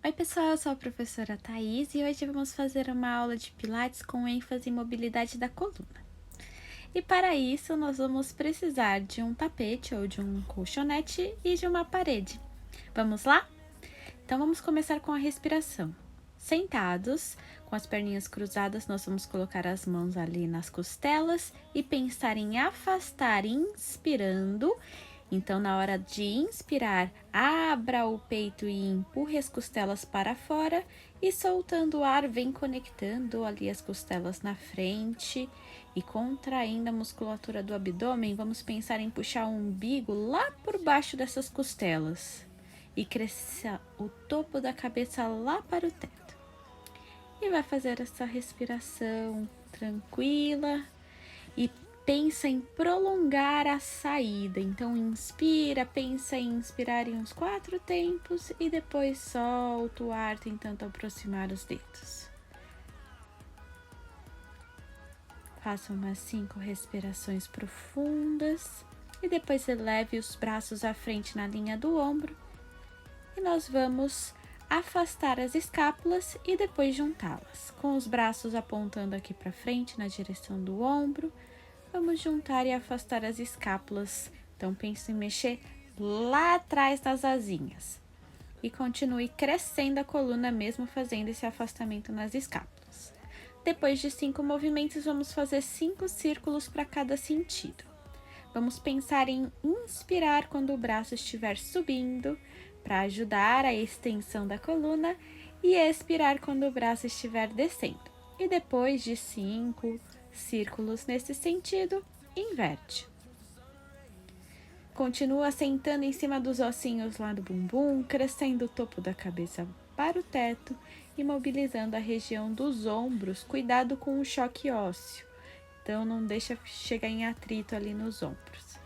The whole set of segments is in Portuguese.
Oi pessoal, eu sou a professora Thaís e hoje vamos fazer uma aula de Pilates com ênfase em mobilidade da coluna. E para isso nós vamos precisar de um tapete ou de um colchonete e de uma parede. Vamos lá? Então vamos começar com a respiração. Sentados, com as perninhas cruzadas, nós vamos colocar as mãos ali nas costelas e pensar em afastar, inspirando. Então, na hora de inspirar, abra o peito e empurre as costelas para fora e soltando o ar, vem conectando ali as costelas na frente e contraindo a musculatura do abdômen. Vamos pensar em puxar o umbigo lá por baixo dessas costelas e crescer o topo da cabeça lá para o teto. E vai fazer essa respiração tranquila e pensa em prolongar a saída. Então, inspira, pensa em inspirar em uns 4 tempos e depois solta o ar tentando aproximar os dedos. Faça umas 5 respirações profundas e depois eleve os braços à frente na linha do ombro e nós vamos afastar as escápulas e depois juntá-las. Com os braços apontando aqui para frente na direção do ombro, vamos juntar e afastar as escápulas. Então, pense em mexer lá atrás nas asinhas. E continue crescendo a coluna mesmo fazendo esse afastamento nas escápulas. Depois de 5 movimentos, vamos fazer 5 círculos para cada sentido. Vamos pensar em inspirar quando o braço estiver subindo, para ajudar a extensão da coluna, e expirar quando o braço estiver descendo. E depois de 5 círculos nesse sentido, inverte. Continua sentando em cima dos ossinhos lá do bumbum, crescendo o topo da cabeça para o teto e mobilizando a região dos ombros. Cuidado com o choque ósseo, então não deixa chegar em atrito ali nos ombros.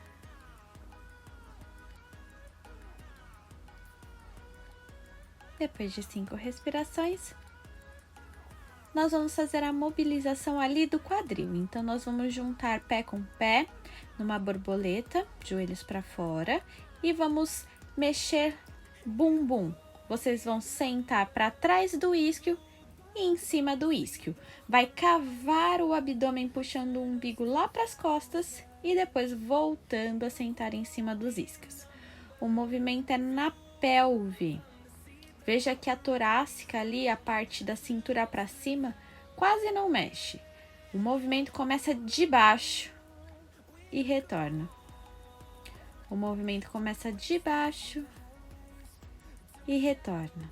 Depois de 5 respirações, nós vamos fazer a mobilização ali do quadril. Então, nós vamos juntar pé com pé numa borboleta, joelhos para fora, e vamos mexer bumbum. Vocês vão sentar para trás do isquio e em cima do isquio. Vai cavar o abdômen puxando o umbigo lá para as costas e depois voltando a sentar em cima dos isquios. O movimento é na pelve. Veja que a torácica ali, a parte da cintura para cima, quase não mexe. O movimento começa de baixo e retorna. O movimento começa de baixo e retorna.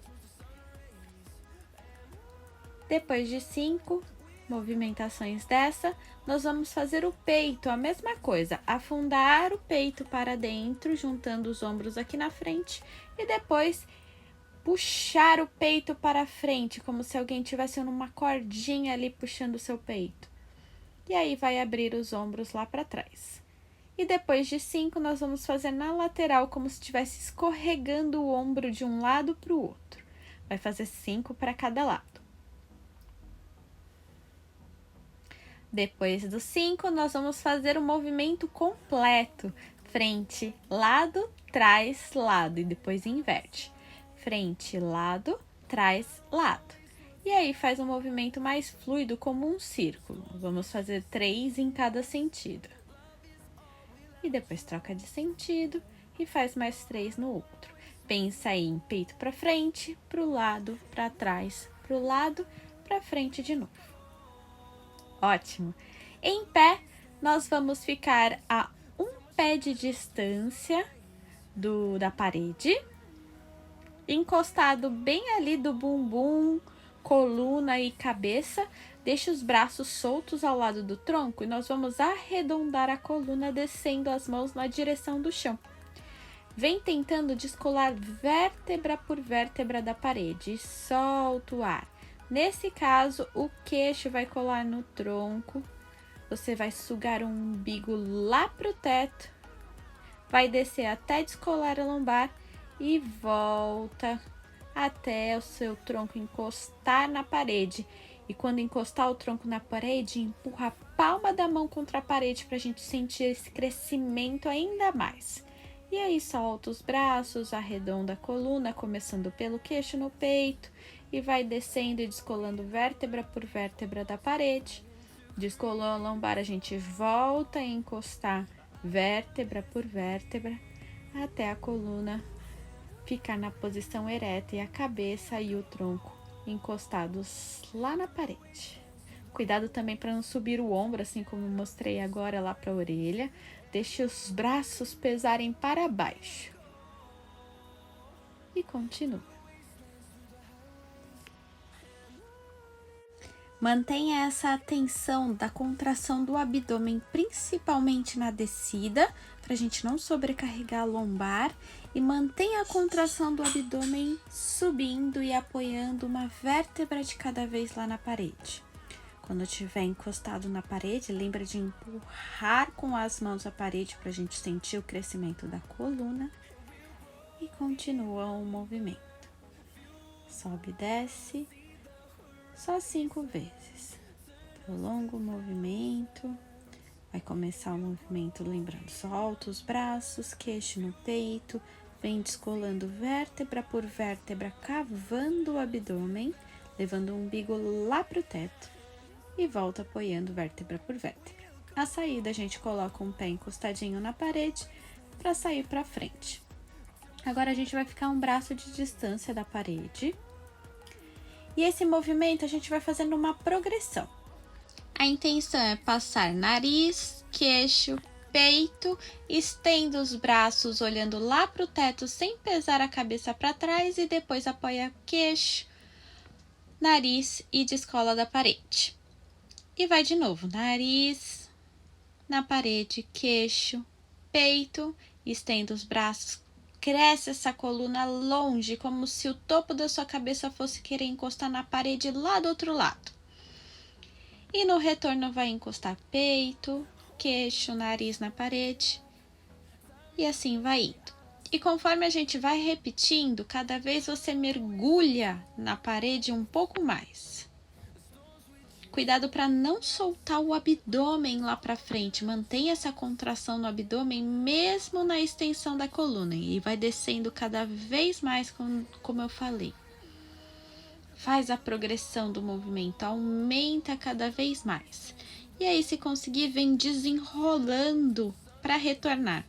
Depois de 5 movimentações dessa, nós vamos fazer o peito, a mesma coisa. Afundar o peito para dentro, juntando os ombros aqui na frente e depois puxar o peito para frente, como se alguém tivesse numa cordinha ali puxando o seu peito. E aí vai abrir os ombros lá para trás. E depois de 5, nós vamos fazer na lateral, como se estivesse escorregando o ombro de um lado para o outro. Vai fazer 5 para cada lado. Depois dos 5, nós vamos fazer o movimento completo. Frente, lado, trás, lado. E depois inverte. Frente, lado, trás, lado. E aí faz um movimento mais fluido como um círculo. Vamos fazer 3 em cada sentido. E depois troca de sentido e faz mais 3 no outro. Pensa em peito para frente, para o lado, para trás, para o lado, para frente de novo. Ótimo! Em pé, nós vamos ficar a um pé de distância da parede, encostado bem ali do bumbum, coluna e cabeça. Deixe os braços soltos ao lado do tronco e nós vamos arredondar a coluna descendo as mãos na direção do chão. Vem tentando descolar vértebra por vértebra da parede e solta o ar. Nesse caso, o queixo vai colar no tronco. Você vai sugar o umbigo lá para o teto, vai descer até descolar a lombar e volta até o seu tronco encostar na parede. E quando encostar o tronco na parede, empurra a palma da mão contra a parede para a gente sentir esse crescimento ainda mais. E aí solta os braços, arredonda a coluna, começando pelo queixo no peito, e vai descendo e descolando vértebra por vértebra da parede. Descolou a lombar, a gente volta a encostar vértebra por vértebra, até a coluna ficar na posição ereta e a cabeça e o tronco encostados lá na parede. Cuidado também para não subir o ombro, assim como mostrei agora lá para a orelha. Deixe os braços pesarem para baixo. E continua. Mantenha essa atenção da contração do abdômen, principalmente na descida, para a gente não sobrecarregar a lombar. E mantenha a contração do abdômen subindo e apoiando uma vértebra de cada vez lá na parede. Quando estiver encostado na parede, lembra de empurrar com as mãos a parede para a gente sentir o crescimento da coluna. E continua o movimento. Sobe e desce, só 5 vezes. Prolonga o movimento. Vai começar o movimento lembrando, solta os braços, queixo no peito, vem descolando vértebra por vértebra, cavando o abdômen, levando o umbigo lá para o teto. E volta apoiando vértebra por vértebra. A saída, a gente coloca um pé encostadinho na parede para sair para frente. Agora a gente vai ficar um braço de distância da parede. E esse movimento a gente vai fazendo uma progressão. A intenção é passar nariz, queixo, peito, estenda os braços olhando lá para o teto sem pesar a cabeça para trás e depois apoia queixo, nariz e descola da parede. E vai de novo, nariz, na parede, queixo, peito, estenda os braços, cresce essa coluna longe, como se o topo da sua cabeça fosse querer encostar na parede lá do outro lado. E no retorno vai encostar peito, queixo, nariz na parede, e assim vai indo. E conforme a gente vai repetindo, cada vez você mergulha na parede um pouco mais. Cuidado para não soltar o abdômen lá para frente. Mantenha essa contração no abdômen mesmo na extensão da coluna. E vai descendo cada vez mais, como eu falei. Faz a progressão do movimento, aumenta cada vez mais. E aí, se conseguir, vem desenrolando para retornar.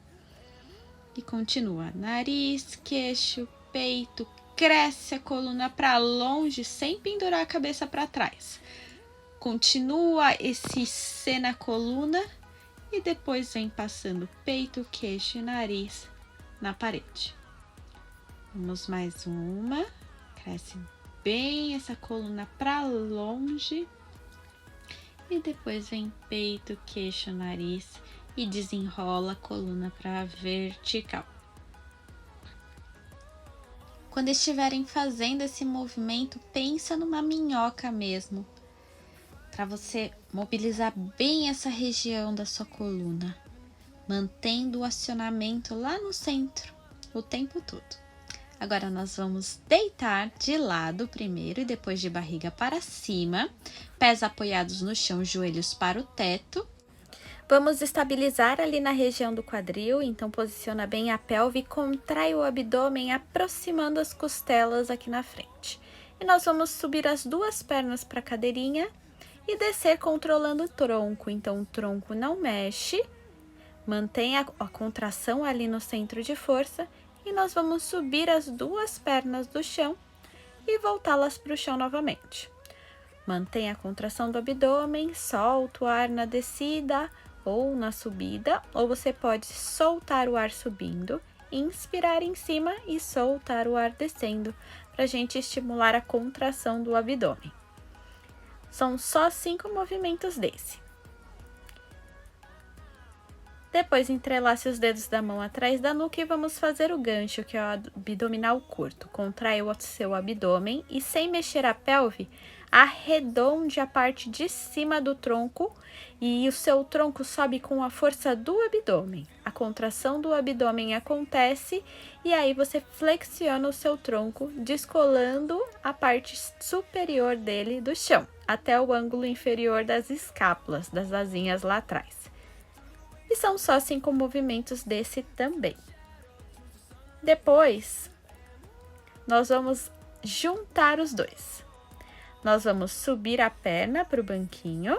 E continua. Nariz, queixo, peito, cresce a coluna para longe, sem pendurar a cabeça para trás. Continua esse C na coluna e depois vem passando peito, queixo e nariz na parede. Vamos mais uma. Cresce bem essa coluna para longe e depois vem peito, queixo, nariz e desenrola a coluna para vertical. Quando estiverem fazendo esse movimento, pensa numa minhoca mesmo, para você mobilizar bem essa região da sua coluna, mantendo o acionamento lá no centro o tempo todo. Agora nós vamos deitar de lado primeiro e depois de barriga para cima, pés apoiados no chão, joelhos para o teto. Vamos estabilizar ali na região do quadril, então posiciona bem a pelve, contrai o abdômen, aproximando as costelas aqui na frente. E nós vamos subir as 2 pernas para a cadeirinha e descer controlando o tronco, então o tronco não mexe, mantém a contração ali no centro de força e nós vamos subir as 2 pernas do chão e voltá-las para o chão novamente. Mantém a contração do abdômen, solta o ar na descida ou na subida, ou você pode soltar o ar subindo, inspirar em cima e soltar o ar descendo, para a gente estimular a contração do abdômen. São só 5 movimentos desse. Depois entrelace os dedos da mão atrás da nuca e vamos fazer o gancho, que é o abdominal curto. Contrai o seu abdômen e, sem mexer a pelve, arredonde a parte de cima do tronco e o seu tronco sobe com a força do abdômen. A contração do abdômen acontece e aí você flexiona o seu tronco, descolando a parte superior dele do chão, até o ângulo inferior das escápulas, das asinhas lá atrás. E são só 5 movimentos desse também. Depois, nós vamos juntar os dois. Nós vamos subir a perna para o banquinho,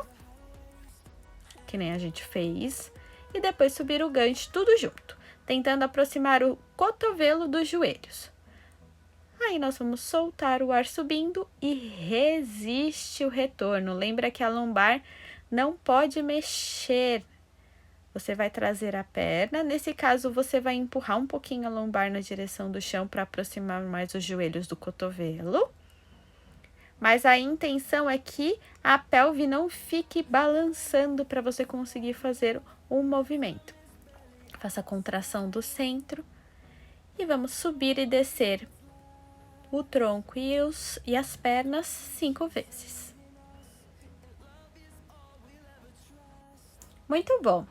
que nem a gente fez, e depois subir o gancho tudo junto, tentando aproximar o cotovelo dos joelhos. Aí nós vamos soltar o ar subindo e resiste o retorno. Lembra que a lombar não pode mexer. Você vai trazer a perna, nesse caso você vai empurrar um pouquinho a lombar na direção do chão para aproximar mais os joelhos do cotovelo. Mas a intenção é que a pelve não fique balançando para você conseguir fazer um movimento. Faça a contração do centro e vamos subir e descer o tronco e as pernas 5 vezes. Muito bom!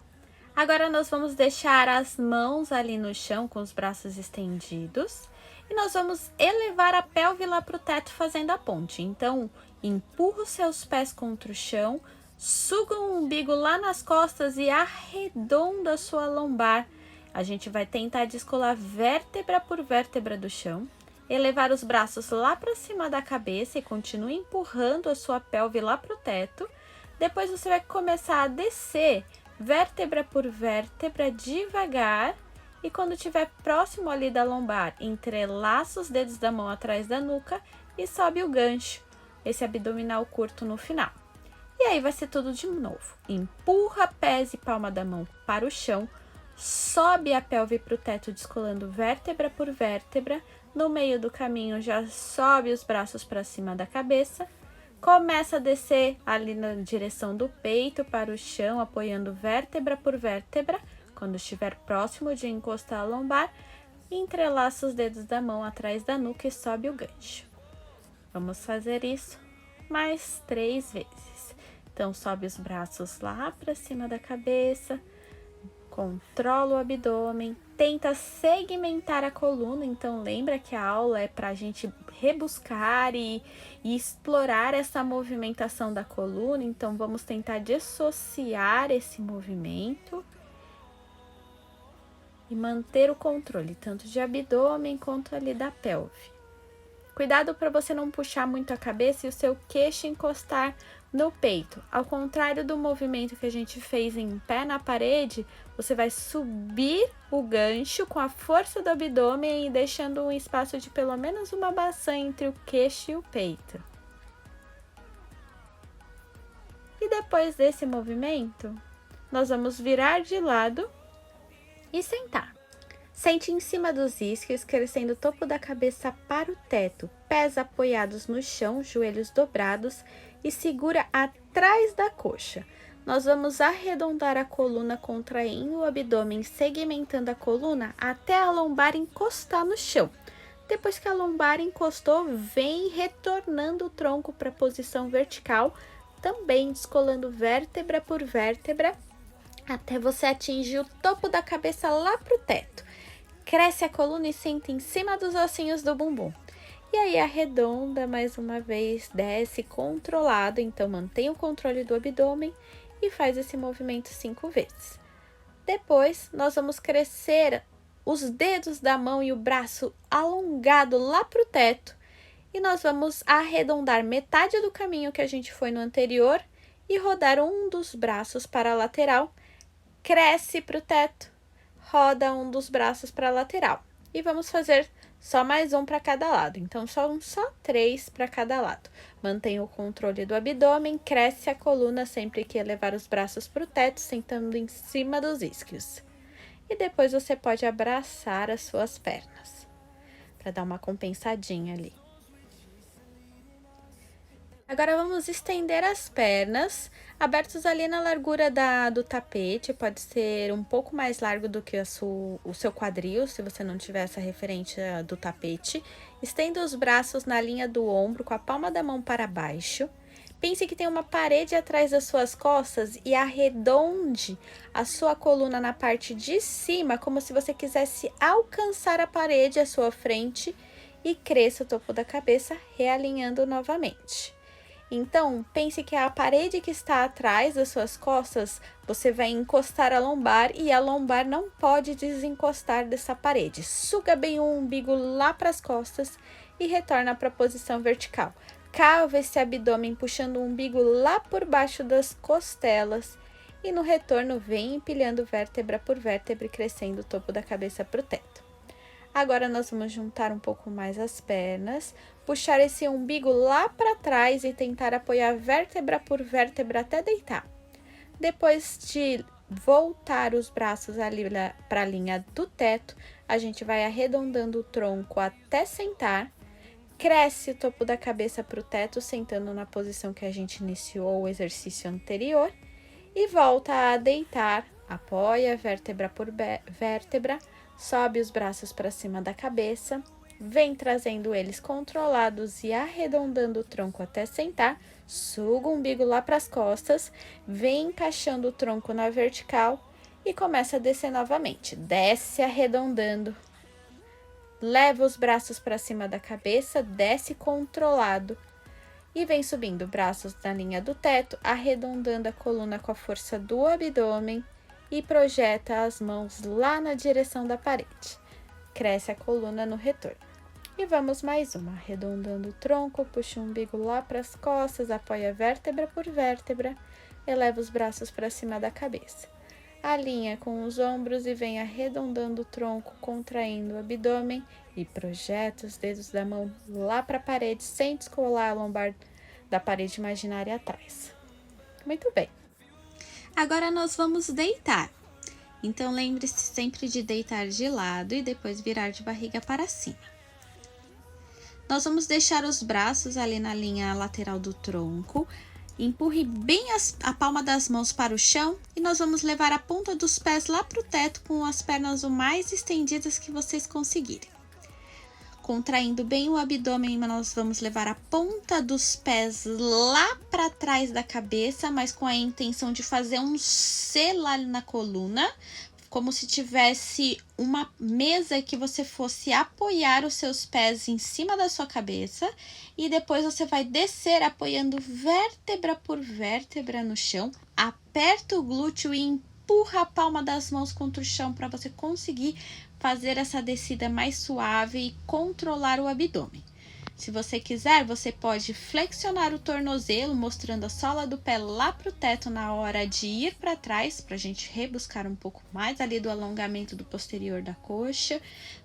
Agora nós vamos deixar as mãos ali no chão com os braços estendidos e nós vamos elevar a pelve lá para o teto fazendo a ponte. Então, empurra os seus pés contra o chão, suga o umbigo lá nas costas e arredonda a sua lombar. A gente vai tentar descolar vértebra por vértebra do chão, elevar os braços lá para cima da cabeça e continue empurrando a sua pelve lá para o teto. Depois você vai começar a descer vértebra por vértebra devagar e quando estiver próximo ali da lombar, entrelaça os dedos da mão atrás da nuca e sobe o gancho, esse abdominal curto no final. E aí vai ser tudo de novo. Empurra pés e palma da mão para o chão, sobe a pelve para o teto descolando vértebra por vértebra, no meio do caminho já sobe os braços para cima da cabeça. Começa a descer ali na direção do peito para o chão, apoiando vértebra por vértebra. Quando estiver próximo de encostar a lombar, entrelaça os dedos da mão atrás da nuca e sobe o gancho. Vamos fazer isso mais 3 vezes. Então, sobe os braços lá para cima da cabeça, controla o abdômen, tenta segmentar a coluna. Então, lembra que a aula é para a gente rebuscar e explorar essa movimentação da coluna. Então, vamos tentar dissociar esse movimento e manter o controle, tanto de abdômen quanto ali da pelve. Cuidado para você não puxar muito a cabeça e o seu queixo encostar no peito. Ao contrário do movimento que a gente fez em pé na parede, você vai subir o gancho com a força do abdômen e deixando um espaço de pelo menos uma maçã entre o queixo e o peito. E depois desse movimento, nós vamos virar de lado e sentar. Sente em cima dos isquios, crescendo o topo da cabeça para o teto, pés apoiados no chão, joelhos dobrados e segura atrás da coxa. Nós vamos arredondar a coluna contraindo o abdômen, segmentando a coluna até a lombar encostar no chão. Depois que a lombar encostou, vem retornando o tronco para a posição vertical, também descolando vértebra por vértebra, até você atingir o topo da cabeça lá para o teto. Cresce a coluna e senta em cima dos ossinhos do bumbum. E aí arredonda mais uma vez, desce controlado, então mantém o controle do abdômen e faz esse movimento 5 vezes. Depois, nós vamos crescer os dedos da mão e o braço alongado lá para o teto e nós vamos arredondar metade do caminho que a gente foi no anterior e rodar um dos braços para a lateral, cresce para o teto, roda um dos braços para a lateral. E vamos fazer só mais um para cada lado. Então, só 3 para cada lado. Mantenha o controle do abdômen, cresce a coluna sempre que elevar os braços para o teto, sentando em cima dos isquios. E depois você pode abraçar as suas pernas, para dar uma compensadinha ali. Agora vamos estender as pernas, abertos ali na largura do tapete, pode ser um pouco mais largo do que o seu quadril, se você não tiver essa referência do tapete. Estenda os braços na linha do ombro, com a palma da mão para baixo. Pense que tem uma parede atrás das suas costas e arredonde a sua coluna na parte de cima, como se você quisesse alcançar a parede à sua frente e cresça o topo da cabeça, realinhando novamente. Então, pense que a parede que está atrás das suas costas, você vai encostar a lombar e a lombar não pode desencostar dessa parede. Suga bem o umbigo lá para as costas e retorna para a posição vertical. Cava esse abdômen puxando o umbigo lá por baixo das costelas e no retorno vem empilhando vértebra por vértebra e crescendo o topo da cabeça para o teto. Agora nós vamos juntar um pouco mais as pernas, puxar esse umbigo lá para trás e tentar apoiar vértebra por vértebra até deitar. Depois de voltar os braços ali para a linha do teto, a gente vai arredondando o tronco até sentar. Cresce o topo da cabeça para o teto, sentando na posição que a gente iniciou o exercício anterior. E volta a deitar, apoia vértebra por vértebra, sobe os braços para cima da cabeça, vem trazendo eles controlados e arredondando o tronco até sentar, suga o umbigo lá para as costas, vem encaixando o tronco na vertical e começa a descer novamente. Desce arredondando, leva os braços para cima da cabeça, desce controlado e vem subindo braços na linha do teto, arredondando a coluna com a força do abdômen e projeta as mãos lá na direção da parede. Cresce a coluna no retorno. E vamos mais uma, arredondando o tronco, puxa o umbigo lá para as costas, apoia vértebra por vértebra, eleva os braços para cima da cabeça. Alinha com os ombros e vem arredondando o tronco, contraindo o abdômen e projeta os dedos da mão lá para a parede, sem descolar a lombar da parede imaginária atrás. Muito bem. Agora nós vamos deitar. Então, lembre-se sempre de deitar de lado e depois virar de barriga para cima. Nós vamos deixar os braços ali na linha lateral do tronco. Empurre bem a palma das mãos para o chão e nós vamos levar a ponta dos pés lá para o teto com as pernas o mais estendidas que vocês conseguirem. Contraindo bem o abdômen, nós vamos levar a ponta dos pés lá para trás da cabeça, mas com a intenção de fazer um C lá na coluna, como se tivesse uma mesa que você fosse apoiar os seus pés em cima da sua cabeça e depois você vai descer apoiando vértebra por vértebra no chão, aperta o glúteo e empurra a palma das mãos contra o chão para você conseguir fazer essa descida mais suave e controlar o abdômen. Se você quiser, você pode flexionar o tornozelo, mostrando a sola do pé lá para o teto na hora de ir para trás, para a gente rebuscar um pouco mais ali do alongamento do posterior da coxa,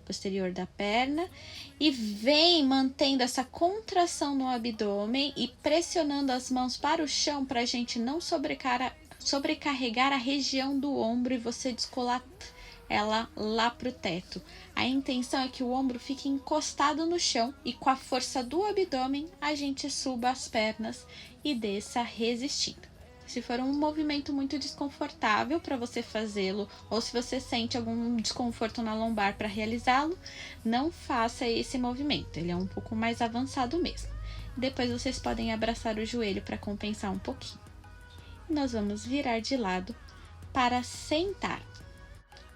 posterior da perna. E vem mantendo essa contração no abdômen e pressionando as mãos para o chão para a gente não sobrecarregar a região do ombro e você descolar ela lá pro teto. A intenção é que o ombro fique encostado no chão e com a força do abdômen a gente suba as pernas e desça resistindo. Se for um movimento muito desconfortável para você fazê-lo ou se você sente algum desconforto na lombar para realizá-lo, não faça esse movimento, ele é um pouco mais avançado mesmo. Depois vocês podem abraçar o joelho para compensar um pouquinho. Nós vamos virar de lado para sentar.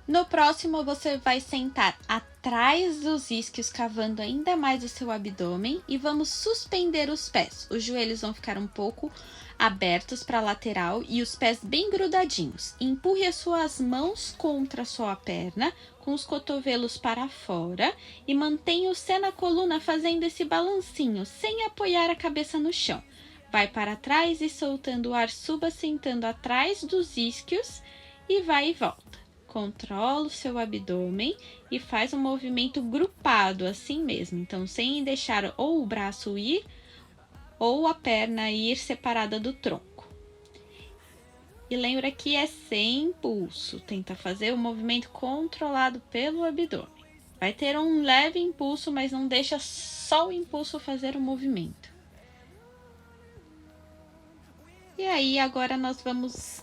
No próximo, você vai sentar atrás dos isquios, cavando ainda mais o seu abdômen e vamos suspender os pés. Os joelhos vão ficar um pouco abertos para a lateral e os pés bem grudadinhos. Empurre as suas mãos contra a sua perna, com os cotovelos para fora e mantenha o C na coluna fazendo esse balancinho, sem apoiar a cabeça no chão. Vai para trás e soltando o ar, suba sentando atrás dos isquios e vai e volta. Controla o seu abdômen e faz um movimento grupado, assim mesmo. Então, sem deixar ou o braço ir ou a perna ir separada do tronco. E lembra que é sem impulso. Tenta fazer o movimento controlado pelo abdômen. Vai ter um leve impulso, mas não deixa só o impulso fazer o movimento. E aí, agora nós vamos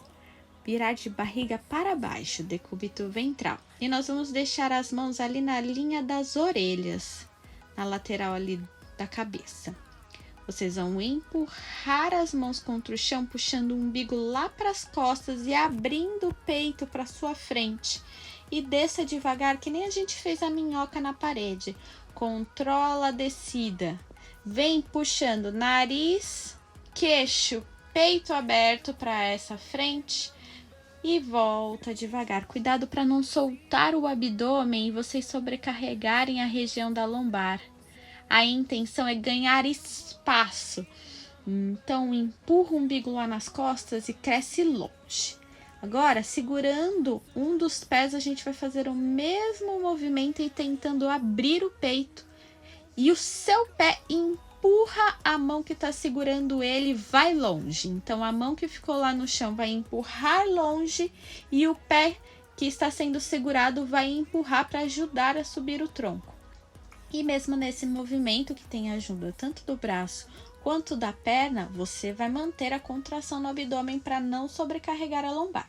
virar de barriga para baixo, decúbito ventral. E nós vamos deixar as mãos ali na linha das orelhas, na lateral ali da cabeça. Vocês vão empurrar as mãos contra o chão, puxando o umbigo lá para as costas e abrindo o peito para sua frente. E desça devagar, que nem a gente fez a minhoca na parede. Controla a descida. Vem puxando nariz, queixo, peito aberto para essa frente e volta devagar. Cuidado para não soltar o abdômen e vocês sobrecarregarem a região da lombar. A intenção é ganhar espaço. Então, empurra o umbigo lá nas costas e cresce longe. Agora, segurando um dos pés, a gente vai fazer o mesmo movimento e tentando abrir o peito. E o seu pé empurra a mão que está segurando ele, vai longe. Então, a mão que ficou lá no chão vai empurrar longe e o pé que está sendo segurado vai empurrar para ajudar a subir o tronco. E mesmo nesse movimento que tem ajuda tanto do braço quanto da perna, você vai manter a contração no abdômen para não sobrecarregar a lombar.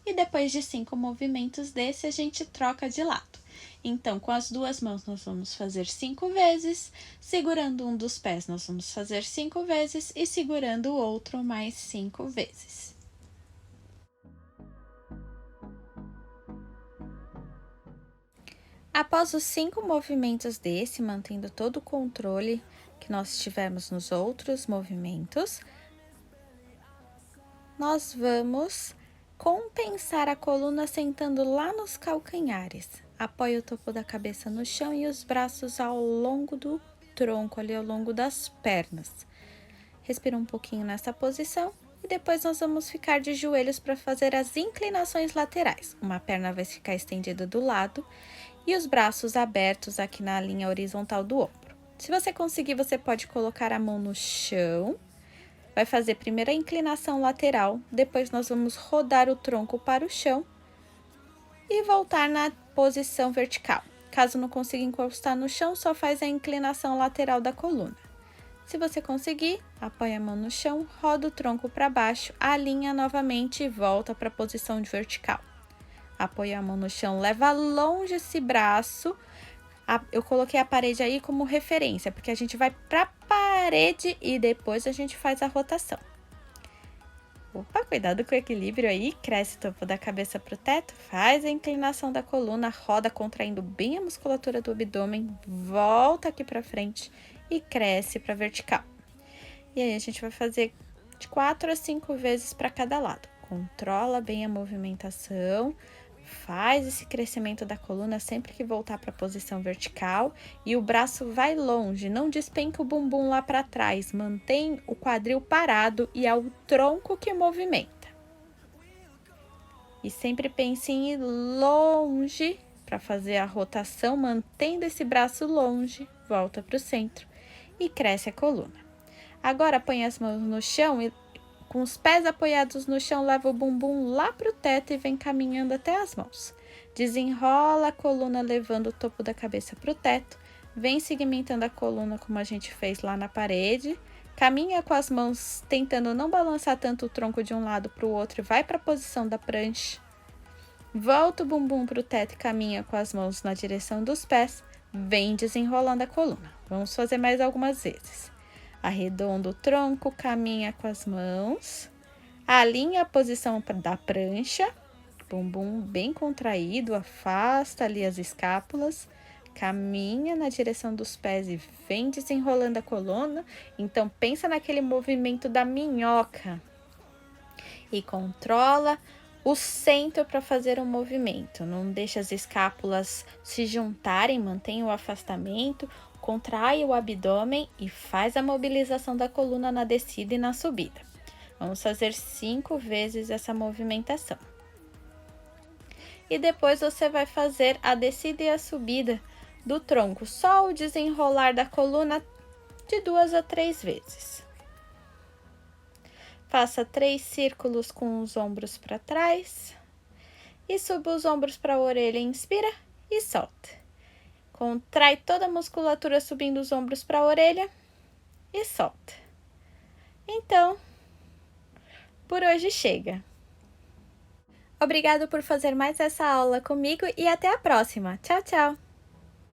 E depois de 5 movimentos desse, a gente troca de lado. Então, com as duas mãos, nós vamos fazer 5 vezes. Segurando um dos pés, nós vamos fazer 5 vezes. E segurando o outro, mais 5 vezes. Após os 5 movimentos desse, mantendo todo o controle que nós tivemos nos outros movimentos, nós vamos compensar a coluna sentando lá nos calcanhares. Apoie o topo da cabeça no chão e os braços ao longo do tronco, ali ao longo das pernas. Respira um pouquinho nessa posição e depois nós vamos ficar de joelhos para fazer as inclinações laterais. Uma perna vai ficar estendida do lado e os braços abertos aqui na linha horizontal do ombro. Se você conseguir, você pode colocar a mão no chão. Vai fazer primeiro a inclinação lateral, depois nós vamos rodar o tronco para o chão e voltar na posição vertical. Caso não consiga encostar no chão, só faz a inclinação lateral da coluna. Se você conseguir, apoia a mão no chão, roda o tronco para baixo, alinha novamente e volta para a posição de vertical. Apoia a mão no chão, leva longe esse braço. Eu coloquei a parede aí como referência, porque a gente vai para a parede e depois a gente faz a rotação. Opa, cuidado com o equilíbrio aí, cresce o topo da cabeça para o teto, faz a inclinação da coluna, roda contraindo bem a musculatura do abdômen, volta aqui para frente e cresce para vertical. E aí a gente vai fazer de 4 a 5 vezes para cada lado. Controla bem a movimentação. Faz esse crescimento da coluna sempre que voltar para a posição vertical e o braço vai longe, não despenca o bumbum lá para trás, mantém o quadril parado e é o tronco que movimenta. E sempre pense em ir longe para fazer a rotação, mantendo esse braço longe, volta para o centro e cresce a coluna. Agora põe as mãos no chão e com os pés apoiados no chão, leva o bumbum lá para o teto e vem caminhando até as mãos. Desenrola a coluna, levando o topo da cabeça para o teto. Vem segmentando a coluna como a gente fez lá na parede. Caminha com as mãos, tentando não balançar tanto o tronco de um lado para o outro e vai para a posição da prancha. Volta o bumbum para o teto e caminha com as mãos na direção dos pés. Vem desenrolando a coluna. Vamos fazer mais algumas vezes. Arredonda o tronco, caminha com as mãos, alinha a posição da prancha, bumbum bem contraído, afasta ali as escápulas, caminha na direção dos pés e vem desenrolando a coluna. Então, pensa naquele movimento da minhoca e controla o centro para fazer o movimento. Não deixa as escápulas se juntarem, mantenha o afastamento. Contrai o abdômen e faz a mobilização da coluna na descida e na subida. Vamos fazer 5 vezes essa movimentação. E depois você vai fazer a descida e a subida do tronco, só o desenrolar da coluna de 2 a 3 vezes. Faça 3 círculos com os ombros para trás e suba os ombros para a orelha, inspira e solta. Contrai toda a musculatura subindo os ombros para a orelha e solta. Então, por hoje chega. Obrigado por fazer mais essa aula comigo e até a próxima. Tchau, tchau!